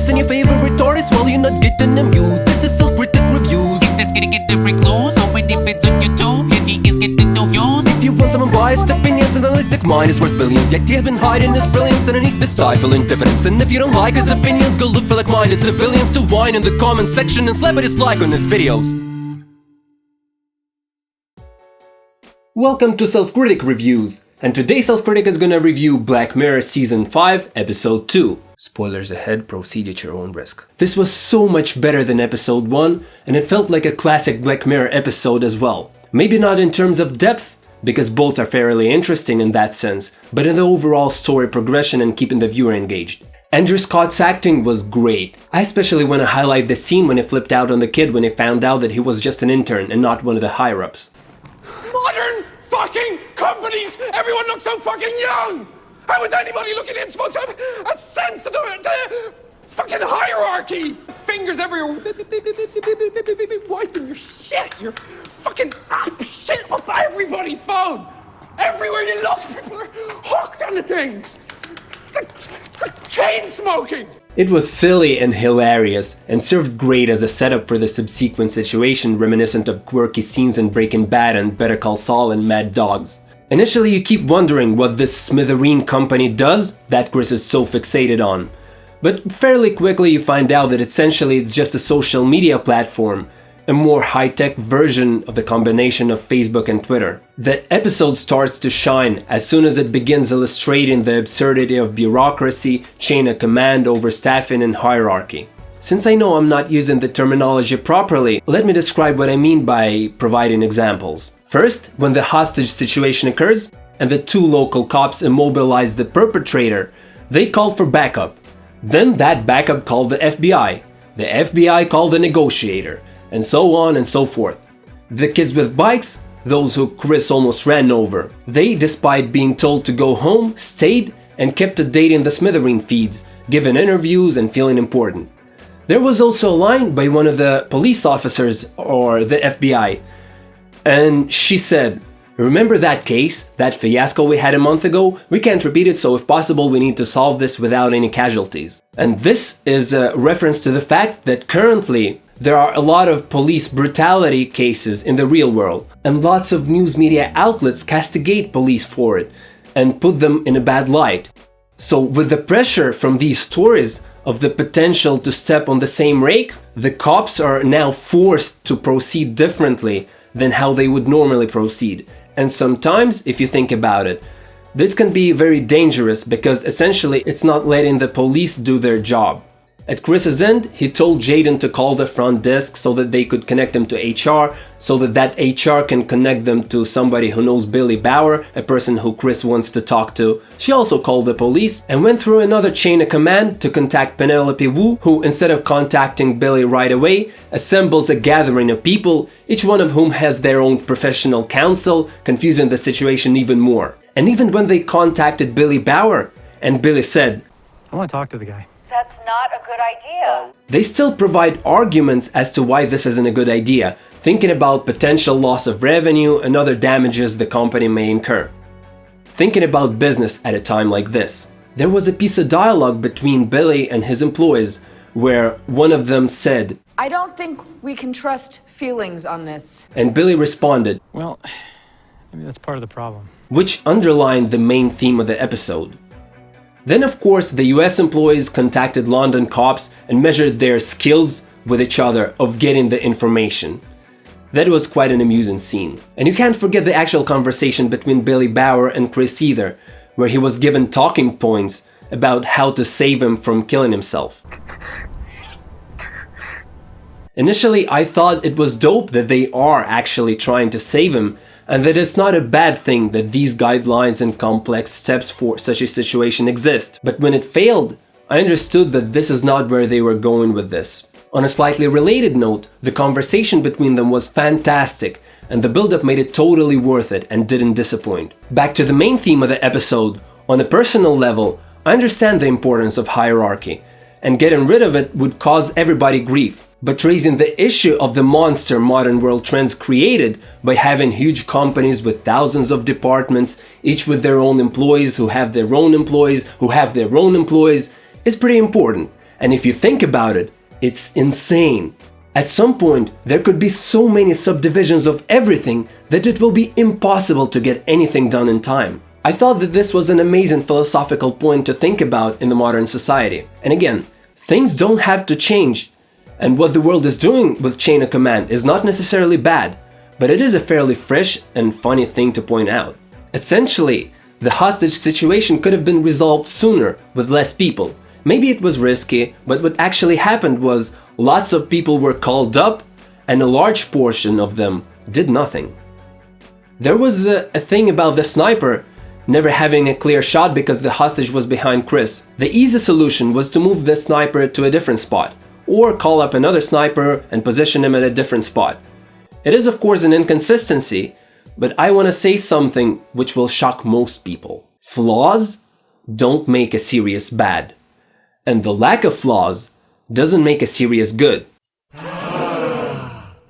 artist and your favorite artist, well, you're not getting amused. This is Self-Critic Reviews. Is this gonna get different clues? Or if it's on YouTube, yet he is getting no use. If you want some unbiased opinions, an analytic mind is worth billions. Yet he has been hiding his brilliance underneath this stifling diffidence. And if you don't like his opinions, go look for like-minded civilians to whine in the comment section and slap a dislike on his videos. Welcome to Self-Critic Reviews, and today Self-Critic is gonna review Black Mirror Season 5, Episode 2. Spoilers ahead, proceed at your own risk. This was so much better than Episode 1, and it felt like a classic Black Mirror episode as well. Maybe not in terms of depth, because both are fairly interesting in that sense, but in the overall story progression and keeping the viewer engaged. Andrew Scott's acting was great. I especially want to highlight the scene when he flipped out on the kid when he found out that he was just an intern and not one of the higher-ups. Modern fucking companies! Everyone looks so fucking young! How is anybody looking in supposed to have a sense of the fucking hierarchy? Fingers everywhere, wiping your shit, your fucking shit off everybody's phone! Everywhere you look, people are hooked on the things! It's like chain smoking! It was silly and hilarious, and served great as a setup for the subsequent situation reminiscent of quirky scenes in Breaking Bad and Better Call Saul and Mad Dogs. Initially you keep wondering what this Smithereen company does that Chris is so fixated on. But fairly quickly you find out that essentially it's just a social media platform, a more high-tech version of the combination of Facebook and Twitter. The episode starts to shine as soon as it begins illustrating the absurdity of bureaucracy, chain of command, overstaffing, and hierarchy. Since I know I'm not using the terminology properly, let me describe what I mean by providing examples. First, when the hostage situation occurs and the two local cops immobilize the perpetrator, they call for backup. Then that backup called the FBI. The FBI called the negotiator, and so on and so forth. The kids with bikes, those who Chris almost ran over, they, despite being told to go home, stayed and kept updating the Smithereen feeds, giving interviews and feeling important. There was also a line by one of the police officers, or the FBI, and she said, "Remember that case, that fiasco we had a month ago? We can't repeat it, so if possible we need to solve this without any casualties." And this is a reference to the fact that currently there are a lot of police brutality cases in the real world, and lots of news media outlets castigate police for it and put them in a bad light. So with the pressure from these stories of the potential to step on the same rake, the cops are now forced to proceed differently than how they would normally proceed. And sometimes, if you think about it, this can be very dangerous because essentially it's not letting the police do their job. At Chris's end, he told Jaden to call the front desk so that they could connect him to HR, so that HR can connect them to somebody who knows Billy Bauer, a person who Chris wants to talk to. She also called the police and went through another chain of command to contact Penelope Wu, who, instead of contacting Billy right away, assembles a gathering of people, each one of whom has their own professional counsel, confusing the situation even more. And even when they contacted Billy Bauer, and Billy said, "I want to talk to the guy." That's not a good idea. They still provide arguments as to why this isn't a good idea, thinking about potential loss of revenue and other damages the company may incur. Thinking about business at a time like this. There was a piece of dialogue between Billy and his employees where one of them said, "I don't think we can trust feelings on this." And Billy responded, Well, maybe that's part of the problem. which underlined the main theme of the episode. Then of course the US employees contacted London cops and measured their skills with each other of getting the information. That was quite an amusing scene. And you can't forget the actual conversation between Billy Bauer and Chris either, where he was given talking points about how to save him from killing himself. Initially I thought it was dope that they are actually trying to save him, and that it's not a bad thing that these guidelines and complex steps for such a situation exist. But when it failed, I understood that this is not where they were going with this. On a slightly related note, the conversation between them was fantastic, and the build-up made it totally worth it and didn't disappoint. Back to the main theme of the episode, on a personal level, I understand the importance of hierarchy, and getting rid of it would cause everybody grief. But raising the issue of the monster modern world trends created by having huge companies with thousands of departments, each with their own employees who have their own employees who have their own employees, is pretty important. And if you think about it, it's insane. At some point, there could be so many subdivisions of everything that it will be impossible to get anything done in time. I thought that this was an amazing philosophical point to think about in the modern society. And again, things don't have to change, and what the world is doing with chain of command is not necessarily bad, but it is a fairly fresh and funny thing to point out. Essentially, the hostage situation could have been resolved sooner with less people. Maybe it was risky, but what actually happened was lots of people were called up and a large portion of them did nothing. There was a thing about the sniper never having a clear shot because the hostage was behind Chris. The easy solution was to move the sniper to a different spot, or call up another sniper and position him at a different spot. It is of course an inconsistency, but I want to say something which will shock most people. Flaws don't make a series bad, and the lack of flaws doesn't make a series good.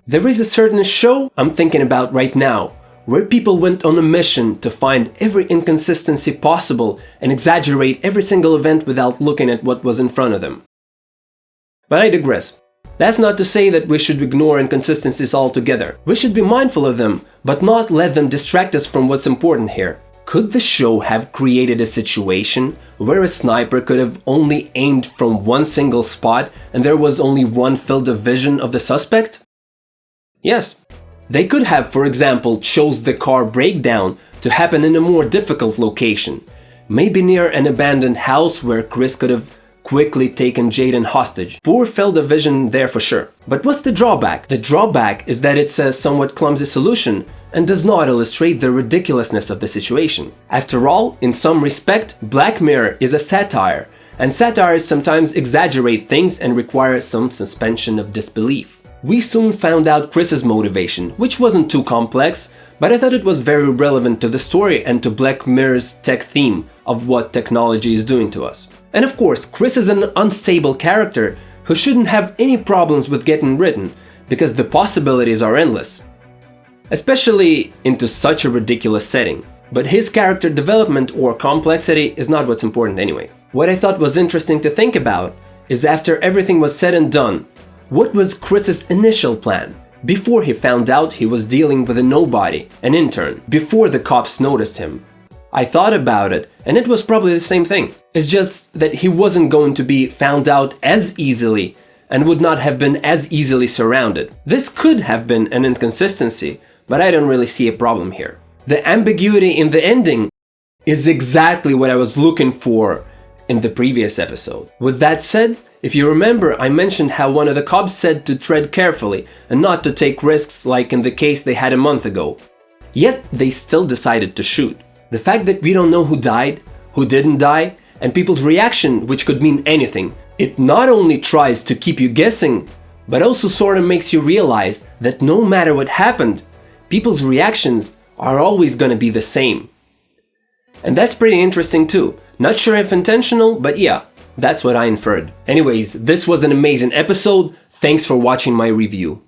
There is a certain show I'm thinking about right now, where people went on a mission to find every inconsistency possible and exaggerate every single event without looking at what was in front of them. But I digress. That's not to say that we should ignore inconsistencies altogether. We should be mindful of them, but not let them distract us from what's important here. Could the show have created a situation where a sniper could have only aimed from one single spot and there was only one field of vision of the suspect? Yes. They could have, for example, chose the car breakdown to happen in a more difficult location, maybe near an abandoned house where Chris could have quickly taken Jaden hostage. Poor field of vision there for sure. But what's the drawback? The drawback is that it's a somewhat clumsy solution and does not illustrate the ridiculousness of the situation. After all, in some respect, Black Mirror is a satire, and satires sometimes exaggerate things and require some suspension of disbelief. We soon found out Chris's motivation, which wasn't too complex, but I thought it was very relevant to the story and to Black Mirror's tech theme of what technology is doing to us. And of course, Chris is an unstable character who shouldn't have any problems with getting written, because the possibilities are endless, especially into such a ridiculous setting. But his character development or complexity is not what's important anyway. What I thought was interesting to think about is after everything was said and done, what was Chris's initial plan? Before he found out he was dealing with a nobody, an intern, before the cops noticed him. I thought about it, and it was probably the same thing. It's just that he wasn't going to be found out as easily and would not have been as easily surrounded. This could have been an inconsistency, but I don't really see a problem here. The ambiguity in the ending is exactly what I was looking for in the previous episode. With that said, if you remember, I mentioned how one of the cops said to tread carefully and not to take risks like in the case they had a month ago. Yet they still decided to shoot. The fact that we don't know who died, who didn't die, and people's reaction, which could mean anything, it not only tries to keep you guessing, but also sort of makes you realize that no matter what happened, people's reactions are always gonna be the same. And that's pretty interesting too. Not sure if intentional, but yeah, that's what I inferred. Anyways, this was an amazing episode. Thanks for watching my review.